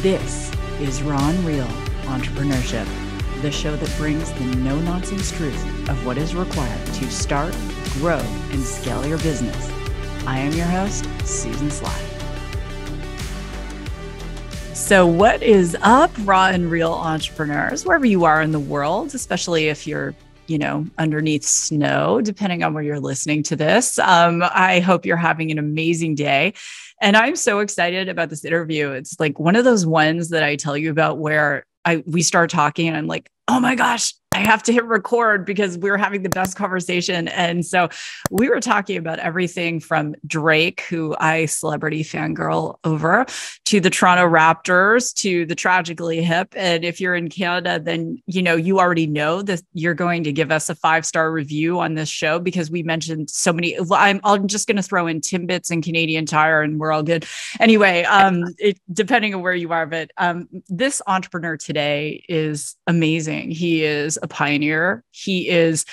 This is Raw and Real Entrepreneurship, the show that brings the no-nonsense truth of what is required to start, grow, and scale your business. I am your host, Susan Sly. So what is up, Raw and Real entrepreneurs, wherever you are in the world, especially if you're underneath snow, depending on where you're listening to this. I hope you're having an amazing day. And I'm so excited about this interview. It's like one of those ones that I tell you about where we start talking and I'm like, oh my gosh, I have to hit record because we're having the best conversation. And so we were talking about everything from Drake, who I celebrity fangirl over, to the Toronto Raptors, to the Tragically Hip. And if you're in Canada, then, you already know that you're going to give us a 5-star review on this show because we mentioned so many. I'm just going to throw in Timbits and Canadian Tire and we're all good. Anyway, depending on where you are, but this entrepreneur today is amazing. He is a pioneer. He is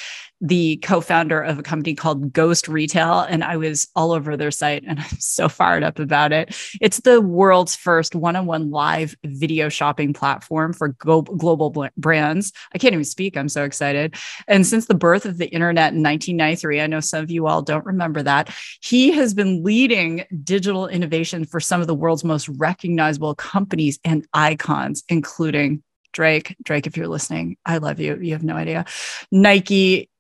the co-founder of a company called GhostRetail, and I was all over their site and I'm so fired up about it. It's the world's first one-on-one live video shopping platform for global brands. I can't even speak. I'm so excited. And since the birth of the internet in 1993, I know some of you all don't remember that, he has been leading digital innovation for some of the world's most recognizable companies and icons, including Drake, if you're listening, I love you. You have no idea. Nike,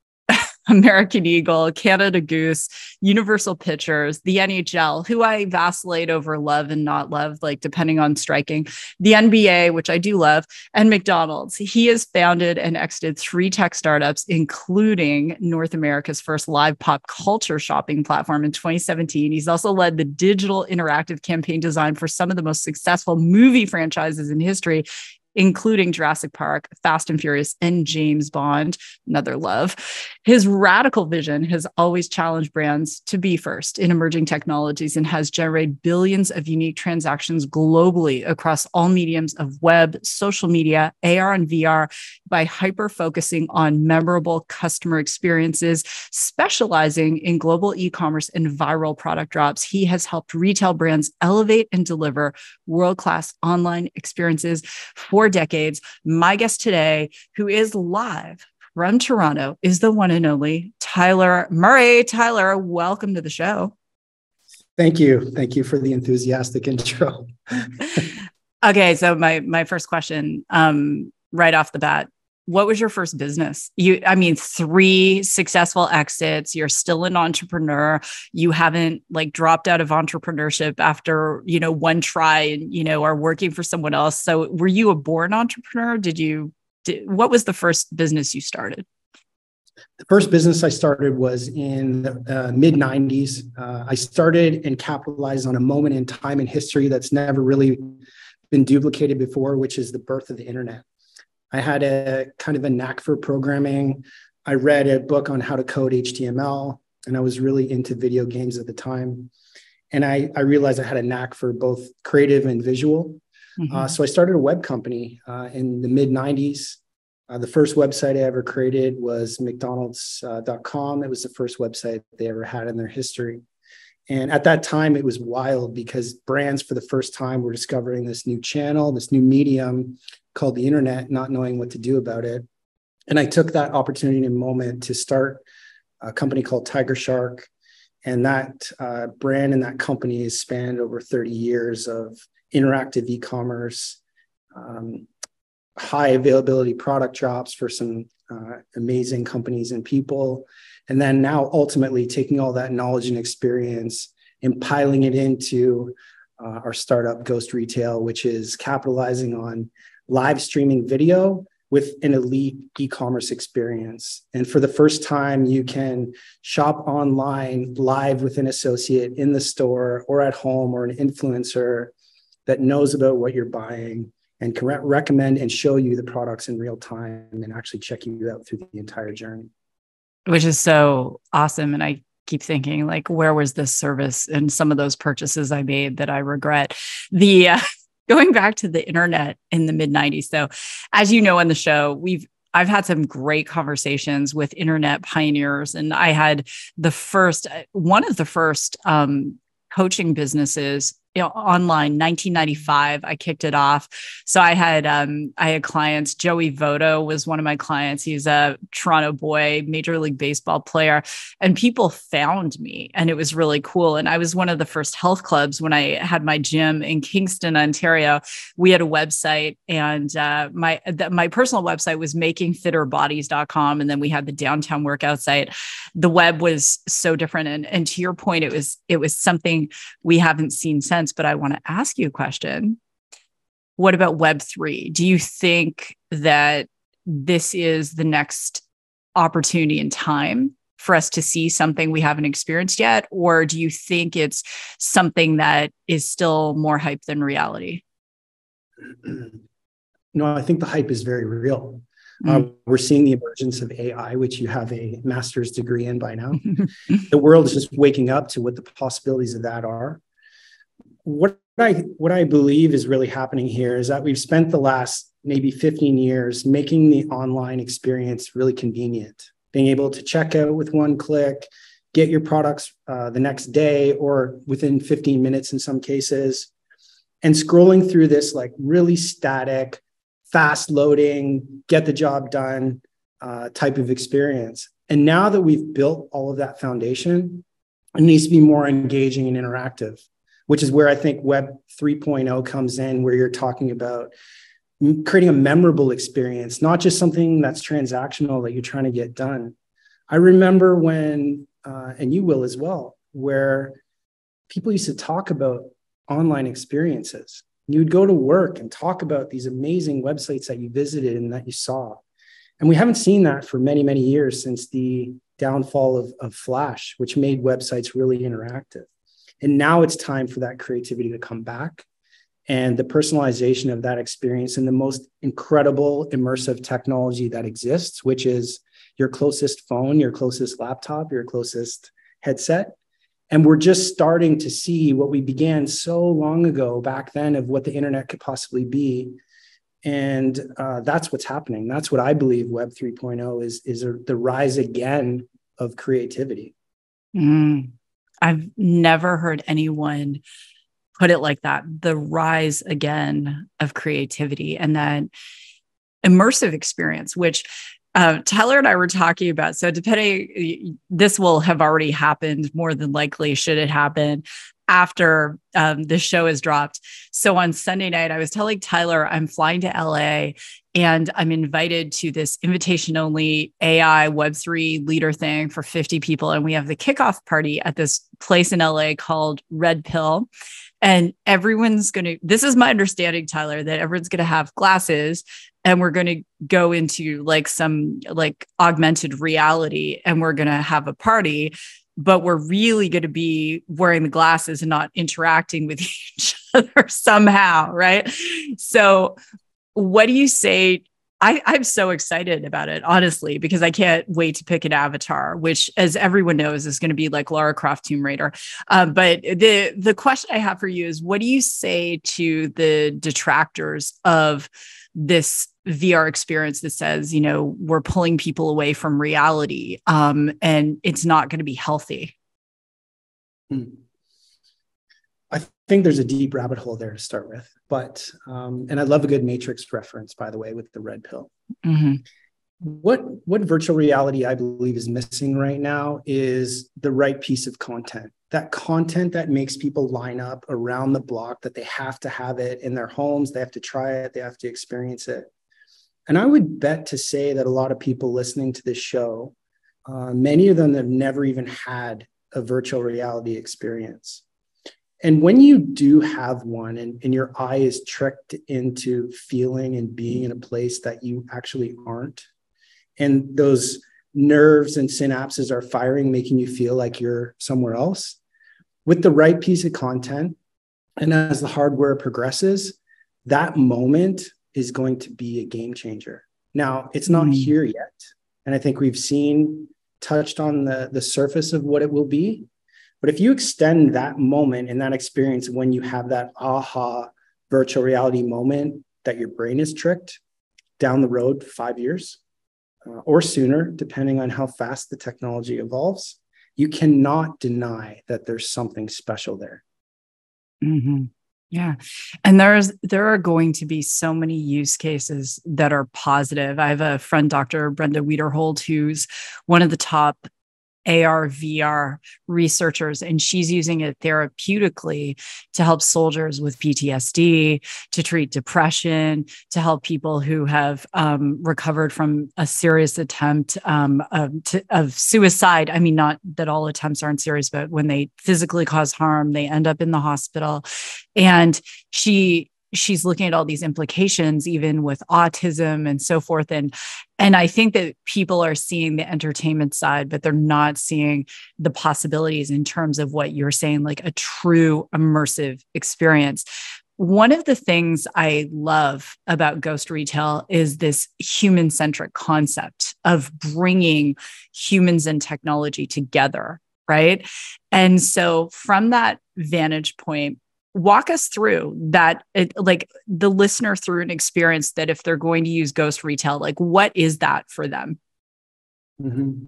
American Eagle, Canada Goose, Universal Pictures, the NHL, who I vacillate over love and not love, like depending on striking, the NBA, which I do love, and McDonald's. He has founded and exited 3 tech startups, including North America's first live pop culture shopping platform in 2017. He's also led the digital interactive campaign design for some of the most successful movie franchises in history, including Jurassic Park, Fast and Furious, and James Bond, another love. His radical vision has always challenged brands to be first in emerging technologies and has generated billions of unique transactions globally across all mediums of web, social media, AR and VR by hyper-focusing on memorable customer experiences, specializing in global e-commerce and viral product drops. He has helped retail brands elevate and deliver world-class online experiences for decades. My guest today, who is live from Toronto, is the one and only Tyler Murray. Tyler, welcome to the show. Thank you. Thank you for the enthusiastic intro. Okay, so my first question, right off the bat, what was your first business? 3 successful exits. You're still an entrepreneur. You haven't dropped out of entrepreneurship after, one try and, are working for someone else. So were you a born entrepreneur? What was the first business you started? The first business I started was in the mid-90s. I started and capitalized on a moment in time in history that's never really been duplicated before, which is the birth of the internet. I had a kind of a knack for programming. I read a book on how to code HTML, and I was really into video games at the time. And I realized I had a knack for both creative and visual. Mm-hmm. So I started a web company in the mid-90s. The first website I ever created was McDonald's.com. It was the first website they ever had in their history. And at that time, it was wild because brands for the first time were discovering this new channel, this new medium called the internet, not knowing what to do about it. And I took that opportunity and moment to start a company called Tiger Shark. And that brand and that company has spanned over 30 years of interactive e-commerce, high availability product drops for some amazing companies and people. And then now ultimately taking all that knowledge and experience and piling it into our startup GhostRetail, which is capitalizing on live streaming video with an elite e-commerce experience. And for the first time, you can shop online live with an associate in the store or at home or an influencer that knows about what you're buying and can recommend and show you the products in real time and actually check you out through the entire journey. Which is so awesome. And I keep thinking, where was this service and some of those purchases I made that I regret? Going back to the internet in the mid-90s. So as you know, on the show, I've had some great conversations with internet pioneers, and I had one of the first coaching businesses online 1995. I kicked it off. So I had clients. Joey Votto was one of my clients. He's a Toronto boy, Major League Baseball player, and people found me, and it was really cool. And I was one of the first health clubs when I had my gym in Kingston, Ontario. We had a website, and my personal website was makingfitterbodies.com, and then we had the downtown workout site. The web was so different, and to your point, it was something we haven't seen since. But I want to ask you a question. What about Web3? Do you think that this is the next opportunity in time for us to see something we haven't experienced yet? Or do you think it's something that is still more hype than reality? No, I think the hype is very real. We're seeing the emergence of AI, which you have a master's degree in by now. The world is just waking up to what the possibilities of that are. What I believe is really happening here is that we've spent the last maybe 15 years making the online experience really convenient, being able to check out with one click, get your products the next day or within 15 minutes in some cases, and scrolling through this like really static, fast loading, get the job done type of experience. And now that we've built all of that foundation, it needs to be more engaging and interactive, which is where I think Web 3.0 comes in, where you're talking about creating a memorable experience, not just something that's transactional that you're trying to get done. I remember when, and you will as well, where people used to talk about online experiences. You would go to work and talk about these amazing websites that you visited and that you saw. And we haven't seen that for many, many years since the downfall of Flash, which made websites really interactive. And now it's time for that creativity to come back and the personalization of that experience in the most incredible immersive technology that exists, which is your closest phone, your closest laptop, your closest headset. And we're just starting to see what we began so long ago back then of what the internet could possibly be. And that's what's happening. That's what I believe Web 3.0 is the rise again of creativity. I've never heard anyone put it like that. The rise again of creativity and that immersive experience, which Tyler and I were talking about. So depending, this will have already happened more than likely, should it happen after this show is dropped. So on Sunday night, I was telling Tyler I'm flying to LA and I'm invited to this invitation only AI Web3 leader thing for 50 people. And we have the kickoff party at this place in LA called Red Pill. And everyone's going to, this is my understanding, Tyler, that everyone's going to have glasses and we're going to go into like some like augmented reality and we're going to have a party, but we're really going to be wearing the glasses and not interacting with each other somehow. Right. So what do you say? I'm so excited about it, honestly, because I can't wait to pick an avatar, which, as everyone knows, is going to be like Lara Croft Tomb Raider. But the question I have for you is, what do you say to the detractors of this VR experience that says, you know, we're pulling people away from reality and it's not going to be healthy? I think there's a deep rabbit hole there to start with, but and I love a good Matrix reference, by the way, with the red pill. Mm-hmm. What virtual reality I believe is missing right now is the right piece of content. That content that makes people line up around the block, that they have to have it in their homes, they have to try it, they have to experience it. And I would bet to say that a lot of people listening to this show, many of them have never even had a virtual reality experience. And when you do have one and your eye is tricked into feeling and being in a place that you actually aren't, and those nerves and synapses are firing, making you feel like you're somewhere else, with the right piece of content, and as the hardware progresses, that moment is going to be a game changer. Now, it's not here yet. And I think we've touched on the surface of what it will be. But if you extend that moment and that experience when you have that aha virtual reality moment that your brain is tricked down the road 5 years or sooner, depending on how fast the technology evolves, you cannot deny that there's something special there. Mm-hmm. Yeah. And there are going to be so many use cases that are positive. I have a friend, Dr. Brenda Wiederhold, who's one of the top AR, VR researchers, and she's using it therapeutically to help soldiers with PTSD, to treat depression, to help people who have recovered from a serious attempt of suicide. I mean, not that all attempts aren't serious, but when they physically cause harm, they end up in the hospital. And she's looking at all these implications, even with autism and so forth. And I think that people are seeing the entertainment side, but they're not seeing the possibilities in terms of what you're saying, like a true immersive experience. One of the things I love about Ghost Retail is this human-centric concept of bringing humans and technology together, right? And so from that vantage point, walk us through that, like the listener through an experience that if they're going to use Ghost Retail, like what is that for them? Mm-hmm.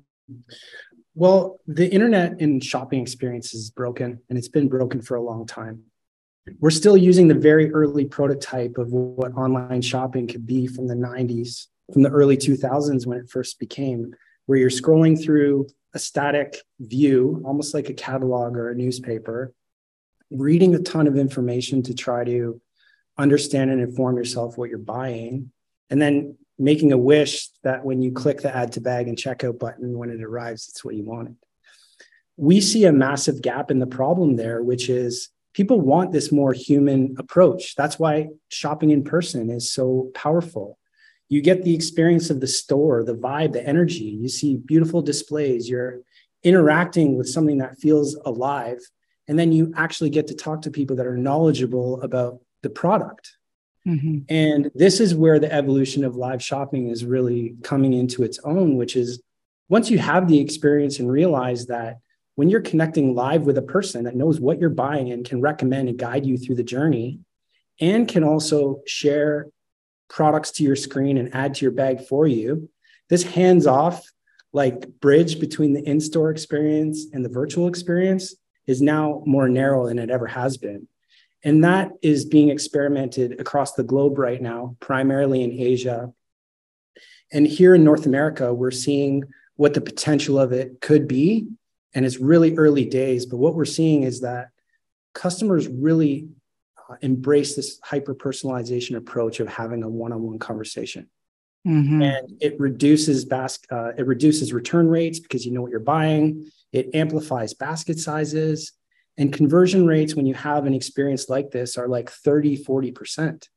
Well, the internet and shopping experience is broken, and it's been broken for a long time. We're still using the very early prototype of what online shopping could be from the 90s, from the early 2000s when it first became, where you're scrolling through a static view, almost like a catalog or a newspaper, reading a ton of information to try to understand and inform yourself what you're buying, and then making a wish that when you click the add to bag and checkout button, when it arrives, it's what you wanted. We see a massive gap in the problem there, which is people want this more human approach. That's why shopping in person is so powerful. You get the experience of the store, the vibe, the energy. You see beautiful displays. You're interacting with something that feels alive. And then you actually get to talk to people that are knowledgeable about the product. Mm-hmm. And this is where the evolution of live shopping is really coming into its own, which is once you have the experience and realize that when you're connecting live with a person that knows what you're buying and can recommend and guide you through the journey, and can also share products to your screen and add to your bag for you, this hands-off like bridge between the in-store experience and the virtual experience is now more narrow than it ever has been. And that is being experimented across the globe right now, primarily in Asia. And here in North America, we're seeing what the potential of it could be. And it's really early days, but what we're seeing is that customers really embrace this hyper-personalization approach of having a one-on-one conversation. Mm-hmm. And it reduces return rates because you know what you're buying. It amplifies basket sizes, and conversion rates when you have an experience like this are like 30-40%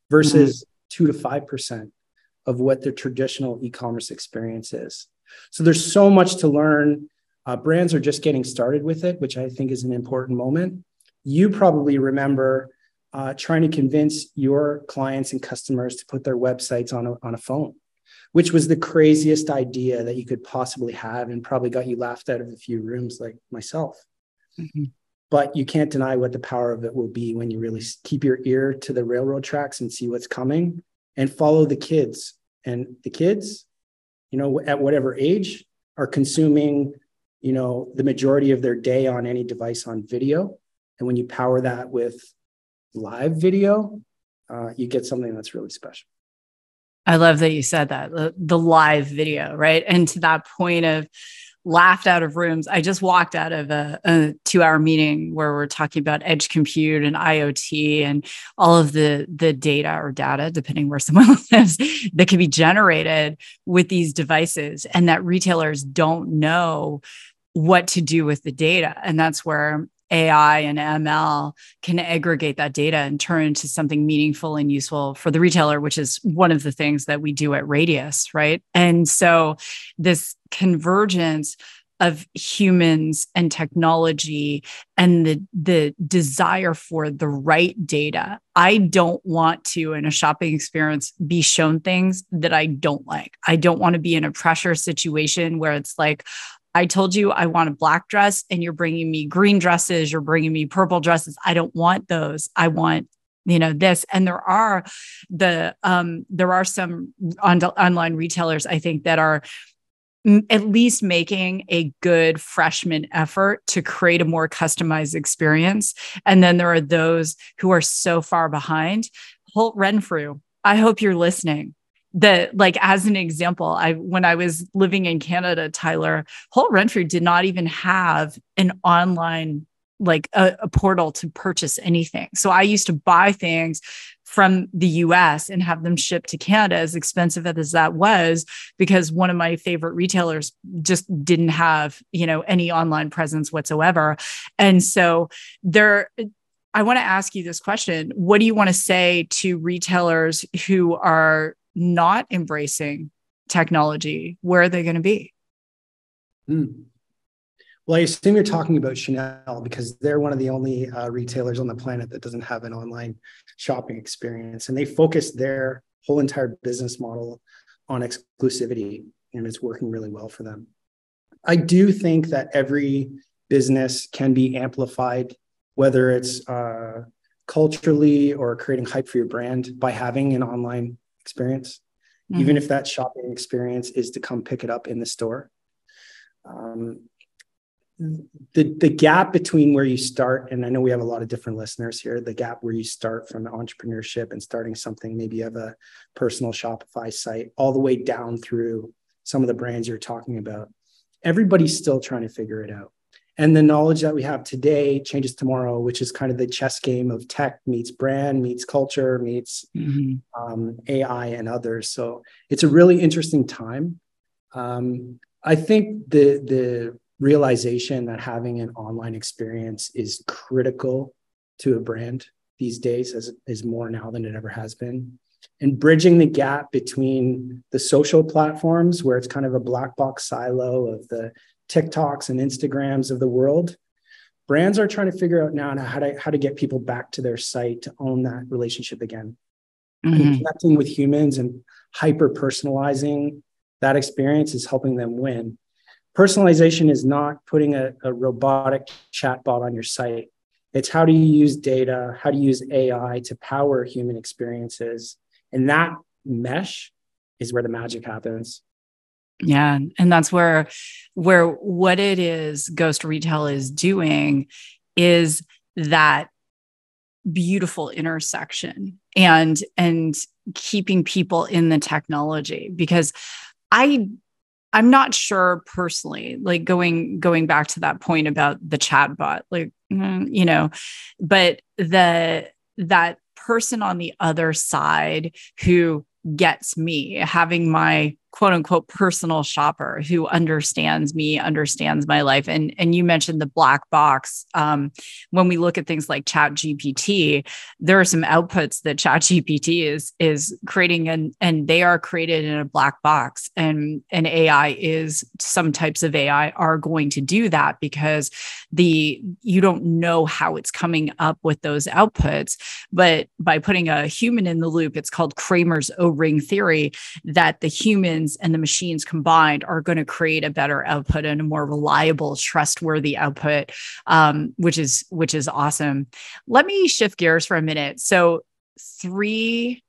versus 2 to 5% of what the traditional e-commerce experience is. So there's so much to learn. Brands are just getting started with it, which I think is an important moment. You probably remember trying to convince your clients and customers to put their websites on a phone, which was the craziest idea that you could possibly have and probably got you laughed out of a few rooms like myself. Mm-hmm. But you can't deny what the power of it will be when you really keep your ear to the railroad tracks and see what's coming and follow the kids. And the kids, at whatever age, are consuming, the majority of their day on any device on video. And when you power that with live video, you get something that's really special. I love that you said that, the live video, right? And to that point of laughed out of rooms. I just walked out of a 2-hour meeting where we're talking about edge compute and IoT and all of the data or data, depending where someone lives, that can be generated with these devices, and that retailers don't know what to do with the data. And that's where AI and ML can aggregate that data and turn into something meaningful and useful for the retailer, which is one of the things that we do at Radius, right? And so this convergence of humans and technology and the desire for the right data. I don't want to, in a shopping experience, be shown things that I don't like. I don't want to be in a pressure situation where it's like, I told you I want a black dress and you're bringing me green dresses, you're bringing me purple dresses. I don't want those. I want, this. And there are some online retailers, I think, that are at least making a good freshman effort to create a more customized experience. And then there are those who are so far behind. Holt Renfrew, I hope you're listening. Like, as an example, when I was living in Canada, Tyler, Holt Renfrew did not even have an online, like a portal to purchase anything. So I used to buy things from the US and have them shipped to Canada, as expensive as that was, because one of my favorite retailers just didn't have, any online presence whatsoever. And so I want to ask you this question. What do you want to say to retailers who are not embracing technology? Where are they going to be? Well, I assume you're talking about Chanel, because they're one of the only retailers on the planet that doesn't have an online shopping experience. And they focus their whole entire business model on exclusivity, and it's working really well for them. I do think that every business can be amplified, whether it's culturally or creating hype for your brand, by having an online experience, even if that shopping experience is to come pick it up in the store. The gap between where you start, and I know we have a lot of different listeners here, the gap where you start from entrepreneurship and starting something, maybe you have a personal Shopify site, all the way down through some of the brands you're talking about. Everybody's still trying to figure it out. And the knowledge that we have today changes tomorrow, which is kind of the chess game of tech meets brand, meets culture, meets AI and others. So it's a really interesting time. I think the realization that having an online experience is critical to a brand these days is more now than it ever has been. And bridging the gap between the social platforms, where it's kind of a black box silo of the TikToks and Instagrams of the world, brands are trying to figure out now how to get people back to their site to own that relationship again. And connecting with humans and hyper personalizing that experience is helping them win. Personalization is not putting a robotic chatbot on your site. It's how do you use data, how do you use AI to power human experiences. And that mesh is where the magic happens. Yeah. And that's where what it is GhostRetail is doing is that beautiful intersection and keeping people in the technology, because I'm not sure personally, like going back to that point about the chatbot, like, but that person on the other side who gets me, having my quote unquote personal shopper who understands me, understands my life. And you mentioned the black box. When we look at things like ChatGPT, there are some outputs that ChatGPT is creating, and they are created in a black box. And some types of AI are going to do that because you don't know how it's coming up with those outputs. But by putting a human in the loop, it's called Kramer's O-ring theory, that the humans and the machines combined are going to create a better output and a more reliable, trustworthy output, which is awesome. Let me shift gears for a minute. So 3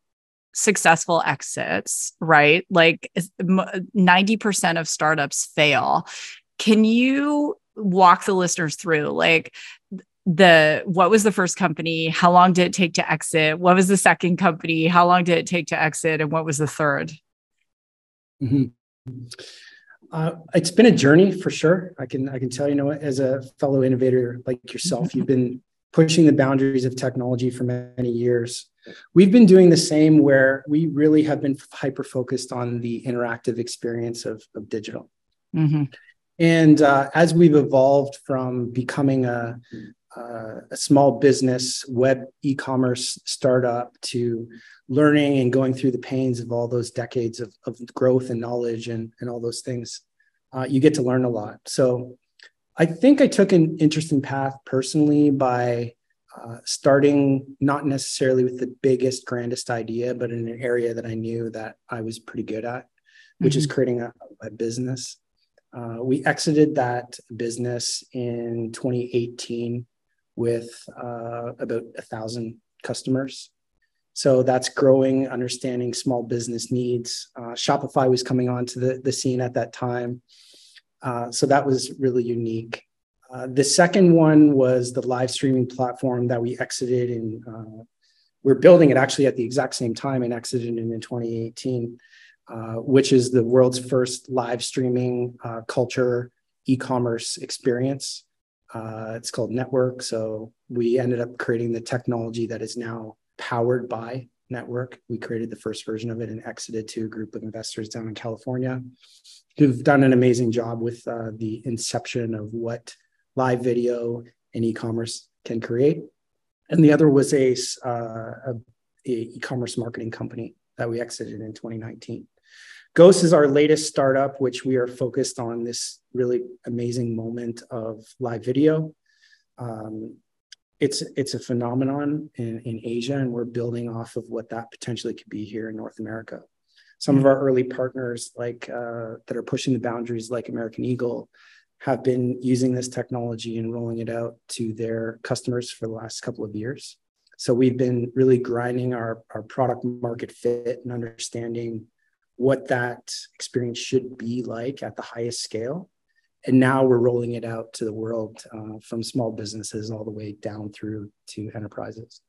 successful exits, right? Like 90% of startups fail. Can you walk the listeners through, like, what was the first company? How long did it take to exit? What was the second company? How long did it take to exit? And what was the third? It's been a journey for sure. I can tell you, as a fellow innovator like yourself, you've been pushing the boundaries of technology for many years. We've been doing the same, where we really have been hyper focused on the interactive experience of digital. And as we've evolved from becoming a small business web e-commerce startup to learning and going through the pains of all those decades of growth and knowledge and all those things, you get to learn a lot. So I think I took an interesting path personally by starting not necessarily with the biggest, grandest idea, but in an area that I knew that I was pretty good at, which is creating a business. We exited that business in 2018 with about 1,000 customers. So that's growing, understanding small business needs. Shopify was coming onto the scene at that time. So that was really unique. The second one was the live streaming platform that we exited in. We're building it actually at the exact same time and exited it in 2018, which is the world's first live streaming culture e-commerce experience. It's called Network. So we ended up creating the technology that is now powered by Network. We created the first version of it and exited to a group of investors down in California who've done an amazing job with the inception of what live video and e-commerce can create. And the other was a e-commerce marketing company that we exited in 2019. Ghost is our latest startup, which we are focused on this really amazing moment of live video. It's a phenomenon in Asia, and we're building off of what that potentially could be here in North America. Some of our early partners, like that are pushing the boundaries, like American Eagle, have been using this technology and rolling it out to their customers for the last couple of years. So we've been really grinding our product market fit and understanding what that experience should be like at the highest scale. And now we're rolling it out to the world, from small businesses all the way down through to enterprises.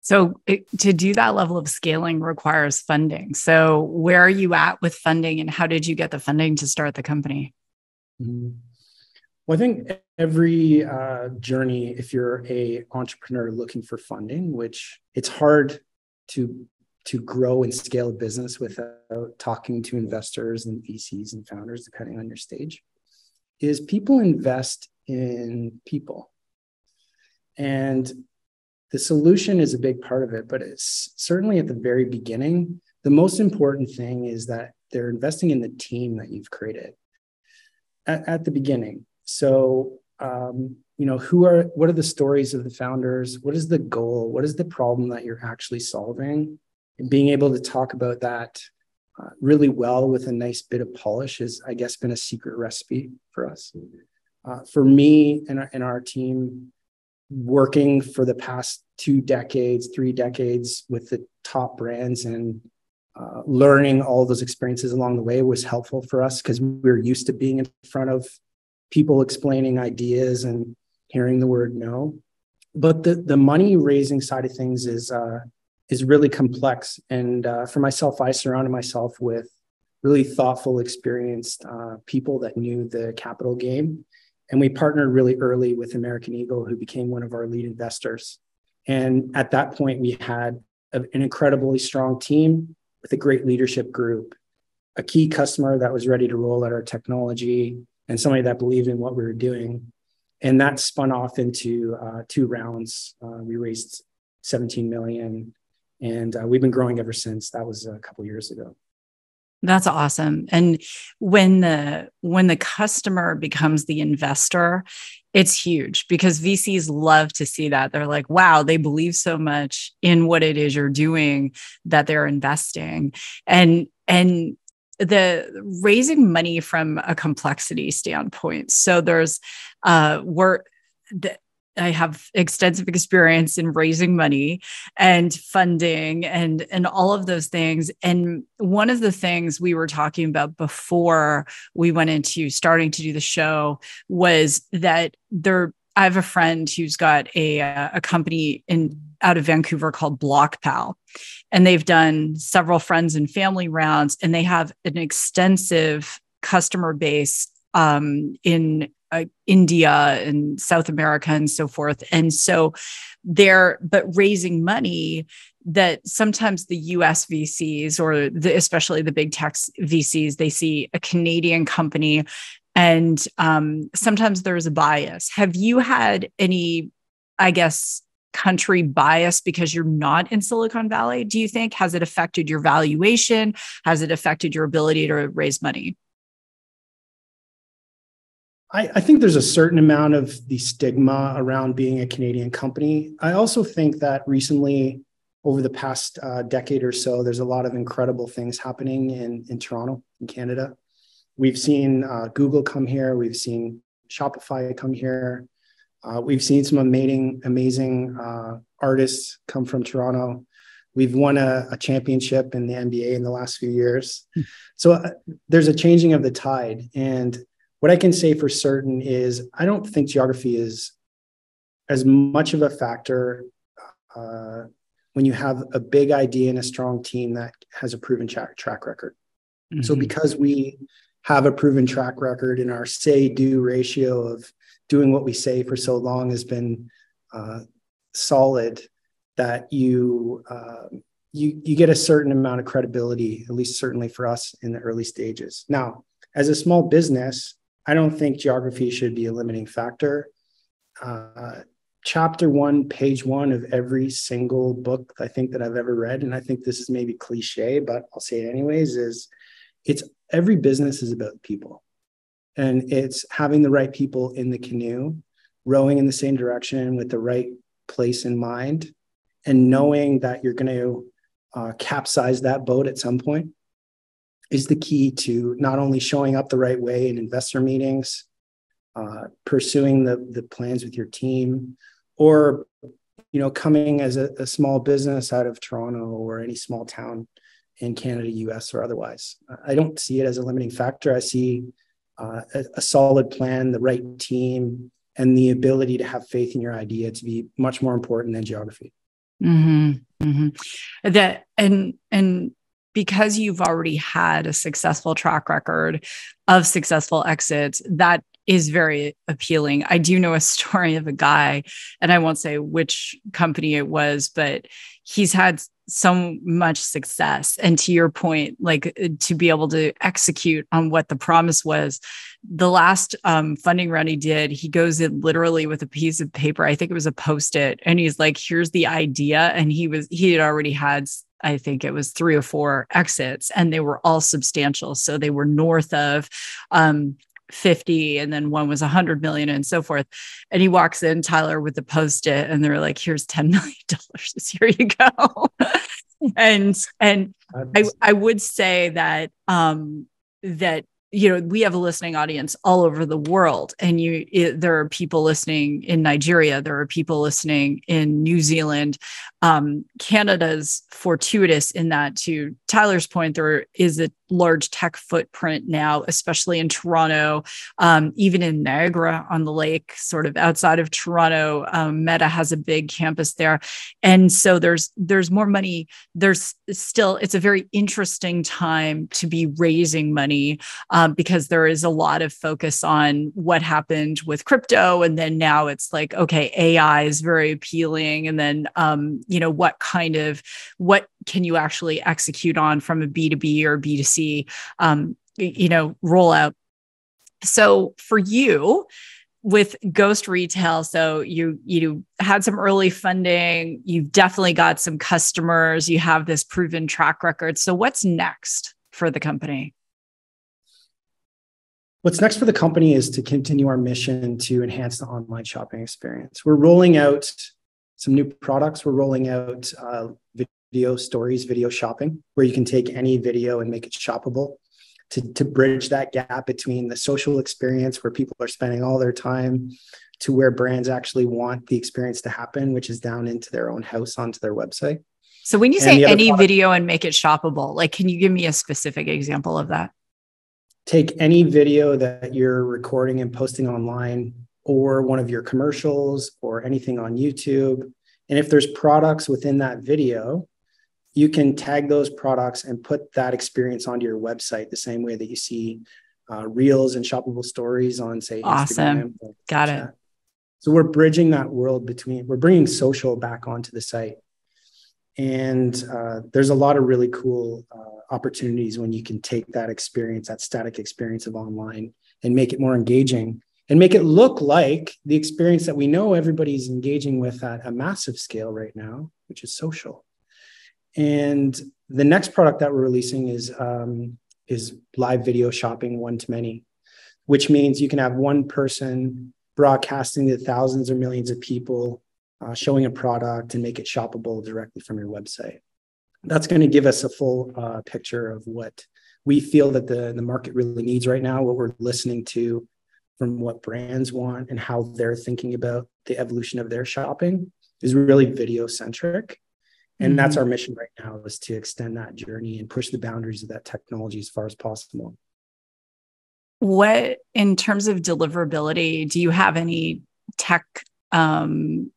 So to do that level of scaling requires funding. So where are you at with funding, and how did you get the funding to start the company? Mm-hmm. Well, I think every journey, if you're an entrepreneur looking for funding, which it's hard to grow and scale a business without talking to investors and VCs and founders, depending on your stage, is people invest in people. And the solution is a big part of it, but it's certainly at the very beginning. The most important thing is that they're investing in the team that you've created at the beginning. So, what are the stories of the founders? What is the goal? What is the problem that you're actually solving? And being able to talk about that really well with a nice bit of polish has, I guess, been a secret recipe for us. For me and our team, working for the past 2 decades, 3 decades with the top brands and learning all those experiences along the way was helpful for us, because we're used to being in front of people explaining ideas and hearing the word no. But the money raising side of things is really complex. And for myself, I surrounded myself with really thoughtful, experienced people that knew the capital game. And we partnered really early with American Eagle, who became one of our lead investors. And at that point, we had an incredibly strong team with a great leadership group, a key customer that was ready to roll out our technology, and somebody that believed in what we were doing. And that spun off into 2 rounds. We raised 17 million, and we've been growing ever since. That was a couple of years ago. That's awesome. And when the customer becomes the investor, it's huge, because VCs love to see that. They're like, wow, they believe so much in what it is you're doing that they're investing. And the raising money from a complexity standpoint. So there's I have extensive experience in raising money and funding and all of those things. And one of the things we were talking about before we went into starting to do the show was that I have a friend who's got a company out of Vancouver called BlockPal, and they've done several friends and family rounds, and they have an extensive customer base in India and South America and so forth. And so but raising money that sometimes the US VCs or especially the big tech VCs, they see a Canadian company, and sometimes there's a bias. Have you had any, I guess, country bias because you're not in Silicon Valley? Do you think, has it affected your valuation? Has it affected your ability to raise money? I think there's a certain amount of the stigma around being a Canadian company. I also think that recently, over the past decade or so, there's a lot of incredible things happening in Toronto, in Canada. We've seen Google come here. We've seen Shopify come here. We've seen some amazing artists come from Toronto. We've won a championship in the NBA in the last few years. So there's a changing of the tide. And what I can say for certain is I don't think geography is as much of a factor when you have a big idea and a strong team that has a proven track record. Mm-hmm. So because we have a proven track record and our say-do ratio of doing what we say for so long has been solid, that you get a certain amount of credibility, at least certainly for us in the early stages. Now, as a small business, I don't think geography should be a limiting factor. Chapter 1, page 1 of every single book I think that I've ever read, and I think this is maybe cliche, but I'll say it anyways, is it's every business is about people. And it's having the right people in the canoe, rowing in the same direction with the right place in mind, and knowing that you're going to capsize that boat at some point is the key to not only showing up the right way in investor meetings, pursuing the plans with your team, or coming as a small business out of Toronto or any small town in Canada, US, or otherwise. I don't see it as a limiting factor. I see a solid plan, the right team, and the ability to have faith in your idea to be much more important than geography. Mm-hmm. Mm-hmm. That and because you've already had a successful track record of successful exits, that is very appealing. I do know a story of a guy, and I won't say which company it was, but he's had so much success. And to your point, like to be able to execute on what the promise was, the last funding round he did, he goes in literally with a piece of paper. I think it was a Post-it, and he's like, here's the idea. And he had already had, I think it was 3 or 4 exits, and they were all substantial. So they were north of 50, and then one was 100 million and so forth. And he walks in, Tyler, with the Post-it, and they're like, here's $10 million. Here you go. and I would say that that we have a listening audience all over the world, and there are people listening in Nigeria, there are people listening in New Zealand. Canada's fortuitous in that, to Tyler's point, there is a large tech footprint now, especially in Toronto, even in Niagara on the Lake, sort of outside of Toronto. Meta has a big campus there. And so there's more money. It's a very interesting time to be raising money, because there is a lot of focus on what happened with crypto. And then now it's like, okay, AI is very appealing. And then, what can you actually execute on from a B2B or B2C, rollout? So for you with GhostRetail, so you had some early funding, you've definitely got some customers, you have this proven track record. So what's next for the company? What's next for the company is to continue our mission to enhance the online shopping experience. We're rolling out some new products. We're rolling out video stories, video shopping, where you can take any video and make it shoppable to bridge that gap between the social experience where people are spending all their time to where brands actually want the experience to happen, which is down into their own house onto their website. So when you say any video and make it shoppable, like, can you give me a specific example of that? Take any video that you're recording and posting online, or one of your commercials, or anything on YouTube. And if there's products within that video, you can tag those products and put that experience onto your website the same way that you see reels and shoppable stories on, say, Instagram. Awesome. Got it. So we're bridging that world we're bringing social back onto the site. And there's a lot of really cool opportunities when you can take that experience, that static experience of online, and make it more engaging and make it look like the experience that we know everybody's engaging with at a massive scale right now, which is social. And the next product that we're releasing is live video shopping one-to-many, which means you can have one person broadcasting to thousands or millions of people, showing a product and make it shoppable directly from your website. That's going to give us a full picture of what we feel that the market really needs right now, what we're listening to from what brands want and how they're thinking about the evolution of their shopping is really video centric. And that's our mission right now, is to extend that journey and push the boundaries of that technology as far as possible. What, in terms of deliverability, do you have any tech blockers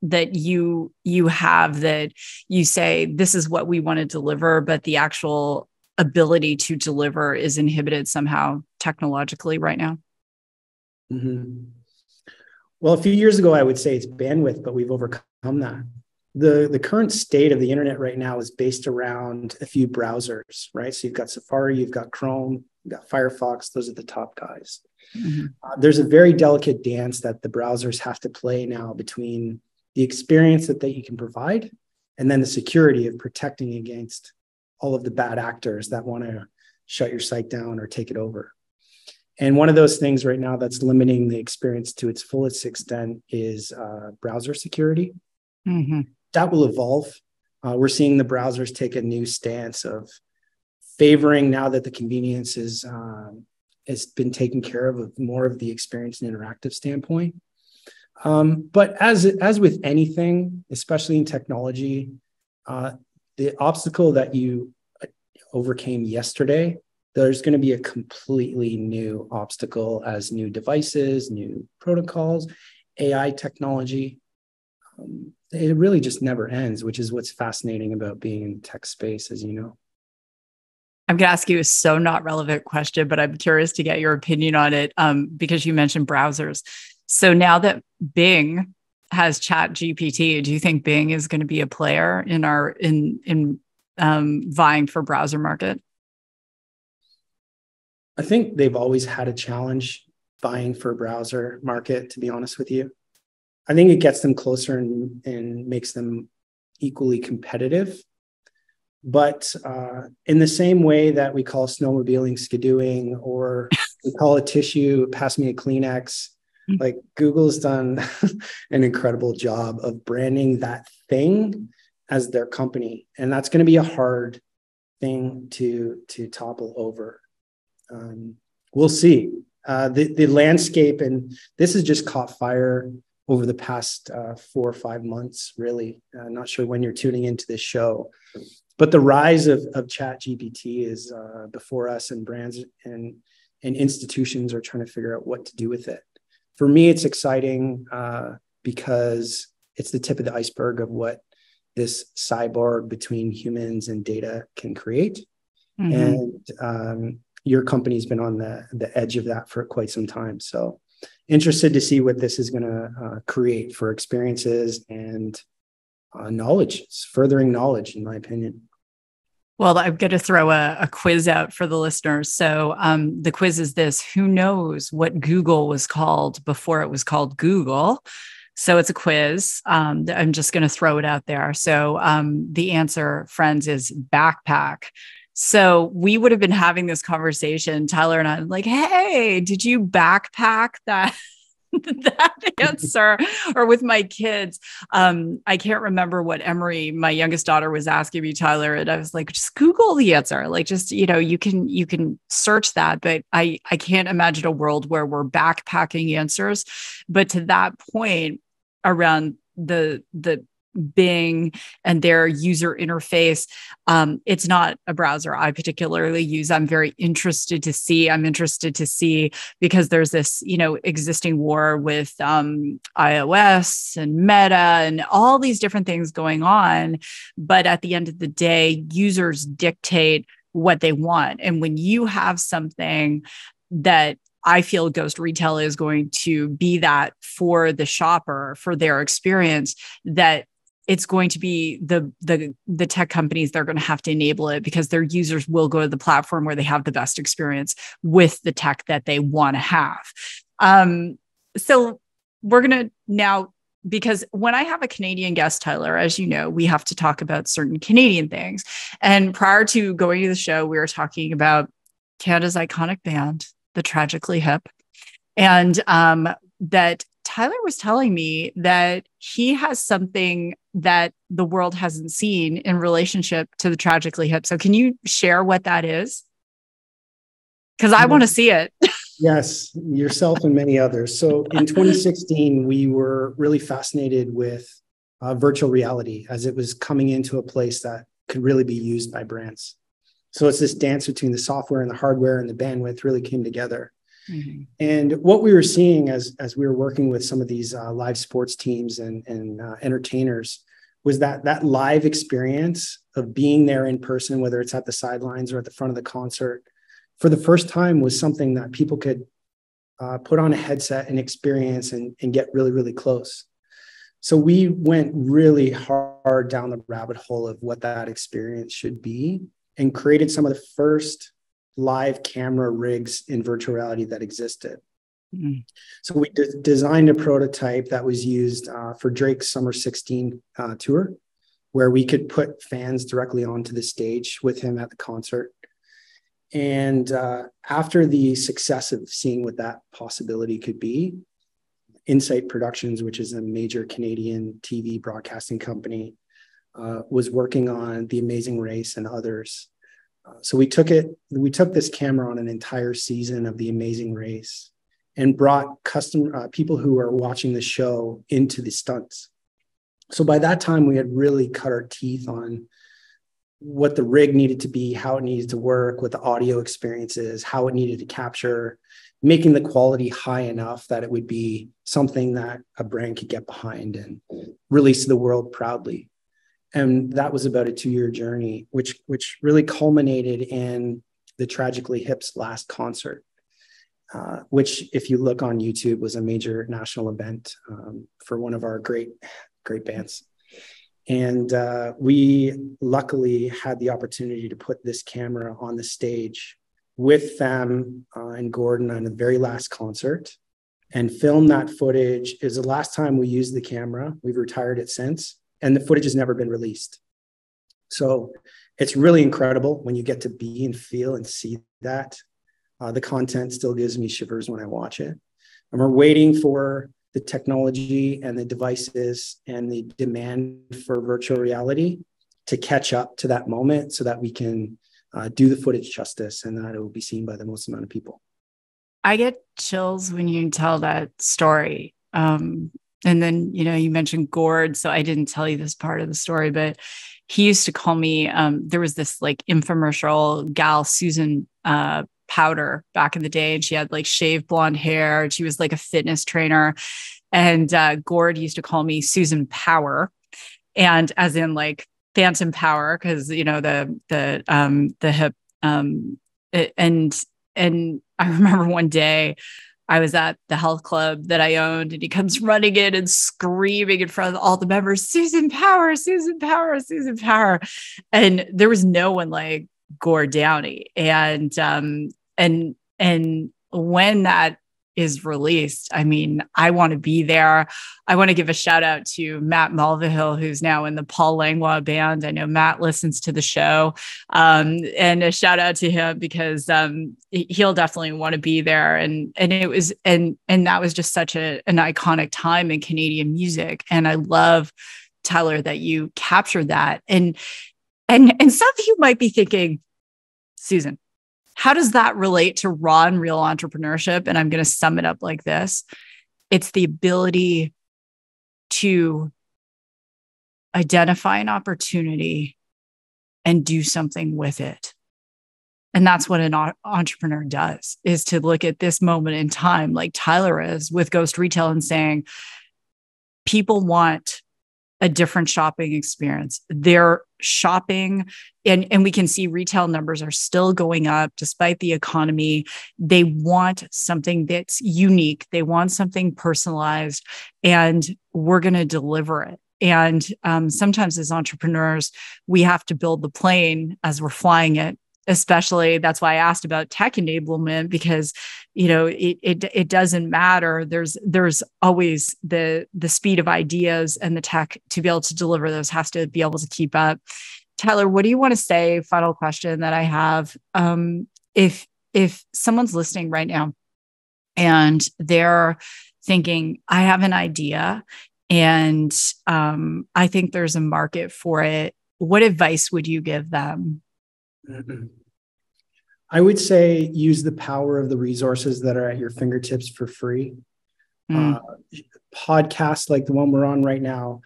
that you have that you say, this is what we want to deliver, but the actual ability to deliver is inhibited somehow technologically right now? Well, a few years ago, I would say it's bandwidth, but we've overcome that. The current state of the internet right now is based around a few browsers, right? So you've got Safari, you've got Chrome, you've got Firefox. Those are the top guys. There's a very delicate dance that the browsers have to play now between the experience that you can provide and then the security of protecting against all of the bad actors that want to shut your site down or take it over. And one of those things right now that's limiting the experience to its fullest extent is browser security. That will evolve. We're seeing the browsers take a new stance of favoring, now that the convenience has been taken care of more of the experience and interactive standpoint. But as with anything, especially in technology, the obstacle that you overcame yesterday, there's going to be a completely new obstacle as new devices, new protocols, AI technology. It really just never ends, which is what's fascinating about being in the tech space, as you know. I'm going to ask you a so not relevant question, but I'm curious to get your opinion on it, because you mentioned browsers. So now that Bing has Chat GPT, do you think Bing is going to be a player in vying for browser market? I think they've always had a challenge vying for browser market, to be honest with you. I think it gets them closer and makes them equally competitive. But in the same way that we call snowmobiling skidooing, or we call a tissue, pass me a Kleenex, like Google's done an incredible job of branding that thing as their company. And that's going to be a hard thing to topple over. We'll see. The landscape, and this has just caught fire over the past 4 or 5 months, really. Not sure when you're tuning into this show, but the rise of Chat GPT is before us, and brands and institutions are trying to figure out what to do with it. For me, it's exciting because it's the tip of the iceberg of what this cyborg between humans and data can create. And your company's been on the edge of that for quite some time. So interested to see what this is going to create for experiences and knowledge. It's furthering knowledge, in my opinion. Well, I'm going to throw a quiz out for the listeners. So the quiz is this: who knows what Google was called before it was called Google? So it's a quiz. I'm just going to throw it out there. So the answer, friends, is backpack. So we would have been having this conversation, Tyler and I, like, hey, did you backpack that answer? Or with my kids, I can't remember what Emery, my youngest daughter, was asking me, Tyler, and I was like, just Google the answer. Like, just, you can search that, but I can't imagine a world where we're backpacking answers. But to that point around the Bing and their user interface, it's not a browser I particularly use. I'm interested to see because there's this, existing war with iOS and Meta and all these different things going on. But at the end of the day, users dictate what they want. And when you have something that I feel GhostRetail is going to be that for the shopper, for their experience, that it's going to be the tech companies that are going to have to enable it, because their users will go to the platform where they have the best experience with the tech that they want to have. So we're going to now, because when I have a Canadian guest, Tyler, as you know, we have to talk about certain Canadian things. And prior to going to the show, we were talking about Canada's iconic band, the Tragically Hip, and that Tyler was telling me that he has something that the world hasn't seen in relationship to the Tragically Hip. So can you share what that is? Because I want to see it. Yes, yourself and many others. So in 2016, we were really fascinated with virtual reality as it was coming into a place that could really be used by brands. So it's this dance between the software and the hardware, and the bandwidth really came together. Mm-hmm. And what we were seeing as we were working with some of these live sports teams and entertainers was that live experience of being there in person, whether it's at the sidelines or at the front of the concert, for the first time was something that people could put on a headset and experience and get really, really close. So we went really hard down the rabbit hole of what that experience should be and created some of the first live camera rigs in virtual reality that existed. Mm-hmm. So we designed a prototype that was used for Drake's Summer 16 tour, where we could put fans directly onto the stage with him at the concert. And after the success of seeing what that possibility could be, Insight Productions, which is a major Canadian TV broadcasting company, was working on The Amazing Race and others. So we took this camera on an entire season of The Amazing Race and brought people who are watching the show into the stunts. So by that time, we had really cut our teeth on what the rig needed to be, how it needed to work, what the audio experience is, how it needed to capture, making the quality high enough that it would be something that a brand could get behind and release to the world proudly. And that was about a 2-year journey, which really culminated in the Tragically Hip's last concert, which, if you look on YouTube, was a major national event for one of our great bands. And we luckily had the opportunity to put this camera on the stage with them and Gordon on the very last concert and film that footage. It was the last time we used the camera. We've retired it since, and the footage has never been released. So it's really incredible when you get to be and feel and see that. The content still gives me shivers when I watch it. And we're waiting for the technology and the devices and the demand for virtual reality to catch up to that moment so that we can do the footage justice and that it will be seen by the most amount of people. I get chills when you tell that story. And then, you mentioned Gord, so I didn't tell you this part of the story, but he used to call me, there was this like infomercial gal, Susan Powder, back in the day, and she had like shaved blonde hair, and she was like a fitness trainer. And Gord used to call me Susan Power, and as in like Phantom Power, because the hip. And I remember one day I was at the health club that I owned, and he comes running in and screaming in front of all the members, Susan Power, Susan Power, Susan Power. And there was no one like Gord Downey. And when that is released, I mean, I want to be there. I want to give a shout out to Matt Mulvihill, who's now in the Paul Langlois band. I know Matt listens to the show, and a shout out to him because he'll definitely want to be there. And it was, and that was just such an iconic time in Canadian music. And I love, Tyler, that you captured that. And some of you might be thinking, Susan, how does that relate to raw and real entrepreneurship? And I'm going to sum it up like this. It's the ability to identify an opportunity and do something with it. And that's what an entrepreneur does, is to look at this moment in time, like Tyler is with GhostRetail, and saying, people want a different shopping experience. They're shopping, and we can see retail numbers are still going up despite the economy. They want something that's unique. They want something personalized, and we're going to deliver it. And sometimes as entrepreneurs, we have to build the plane as we're flying it. Especially, that's why I asked about tech enablement, because it doesn't matter. There's always the speed of ideas, and the tech to be able to deliver those has to be able to keep up. Tyler, what do you want to say? Final question that I have: if someone's listening right now and they're thinking, I have an idea and I think there's a market for it, what advice would you give them? I would say use the power of the resources that are at your fingertips for free. Podcasts like the one we're on right now,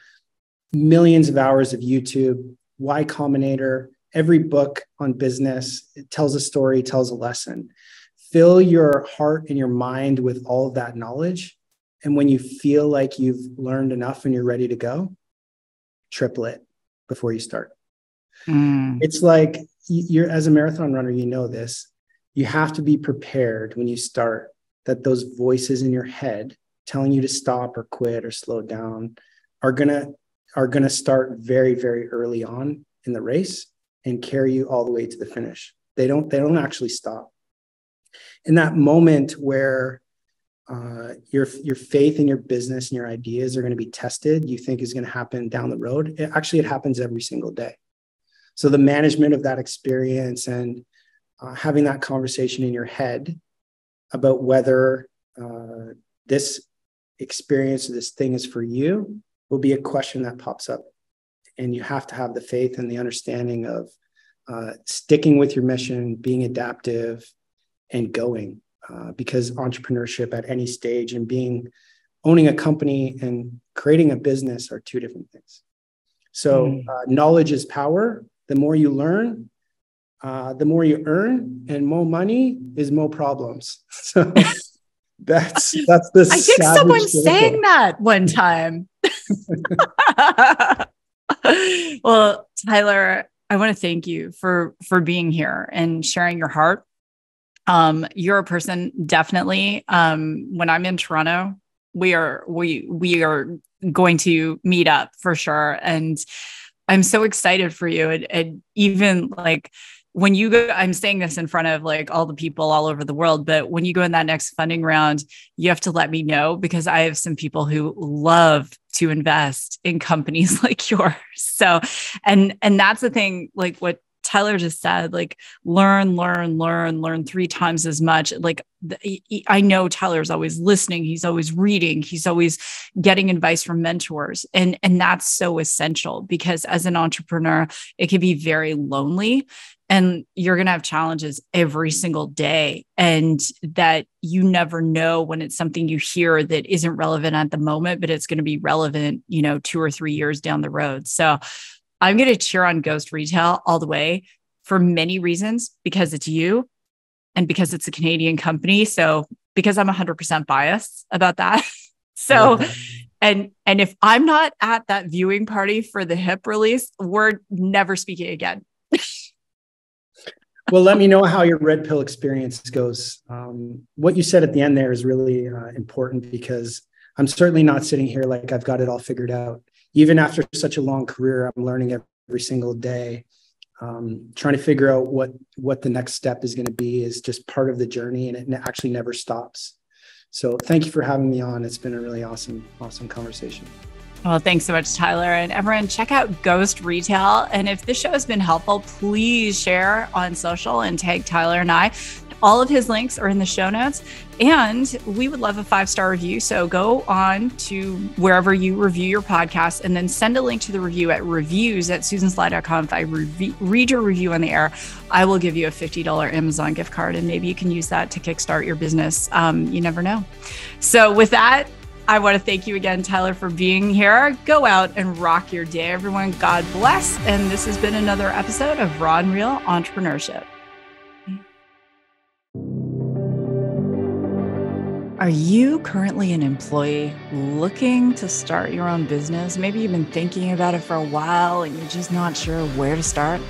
millions of hours of YouTube, Y Combinator, every book on business. It tells a story, tells a lesson. Fill your heart and your mind with all of that knowledge. And when you feel like you've learned enough and you're ready to go, triple it before you start. It's like you're, as a marathon runner, you know this. You have to be prepared when you start that those voices in your head telling you to stop or quit or slow down are gonna start very, very early on in the race and carry you all the way to the finish. They don't actually stop. In that moment where your faith in your business and your ideas are going to be tested, you think is going to happen down the road. It happens every single day. So the management of that experience and having that conversation in your head about whether this experience or this thing is for you will be a question that pops up. And you have to have the faith and the understanding of sticking with your mission, being adaptive, and going. Because entrepreneurship at any stage and owning a company and creating a business are two different things. So knowledge is power. The more you learn, the more you earn, and more money is more problems. So that's the I think someone sang that one time. Well, Tyler, I want to thank you for being here and sharing your heart. You're a person, definitely. When I'm in Toronto, we are going to meet up for sure. And I'm so excited for you. And even like when you go, I'm saying this in front of like all the people all over the world, but when you go in that next funding round, you have to let me know, because I have some people who love to invest in companies like yours. So, and that's the thing, like what Tyler just said, like learn 3 times as much. Like I know Tyler's always listening. He's always reading. He's always getting advice from mentors. And that's so essential, because as an entrepreneur, it can be very lonely and you're going to have challenges every single day. And that you never know when it's something you hear that isn't relevant at the moment, but it's going to be relevant, 2 or 3 years down the road. So I'm going to cheer on GhostRetail all the way for many reasons, because it's you and because it's a Canadian company. So because I'm 100% biased about that. So, and if I'm not at that viewing party for the hip release, we're never speaking again. Well, let me know how your red pill experience goes. What you said at the end there is really important, because I'm certainly not sitting here like I've got it all figured out. Even after such a long career, I'm learning every single day. Trying to figure out what the next step is going to be is just part of the journey, and it actually never stops. So thank you for having me on. It's been a really awesome conversation. Well, thanks so much, Tyler. And everyone, check out GhostRetail. And if this show has been helpful, please share on social and tag Tyler and I. All of his links are in the show notes, and we would love a 5-star review. So go on to wherever you review your podcast and then send a link to the review at reviews@susansly.com. If I read your review on the air, I will give you a $50 Amazon gift card, and maybe you can use that to kickstart your business. You never know. So with that, I want to thank you again, Tyler, for being here. Go out and rock your day, everyone. God bless. And this has been another episode of Raw and Real Entrepreneurship. Are you currently an employee looking to start your own business? Maybe you've been thinking about it for a while and you're just not sure where to start.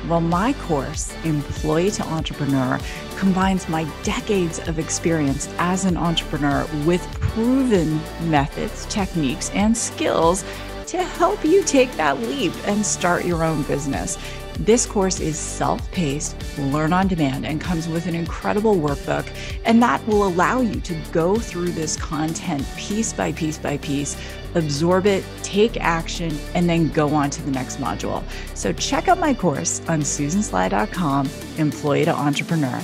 Well, my course, Employee to Entrepreneur, combines my decades of experience as an entrepreneur with proven methods, techniques, and skills to help you take that leap and start your own business. This course is self-paced, learn on demand, and comes with an incredible workbook. And that will allow you to go through this content piece by piece by piece, absorb it, take action, and then go on to the next module. So check out my course on susansly.com, Employee to Entrepreneur.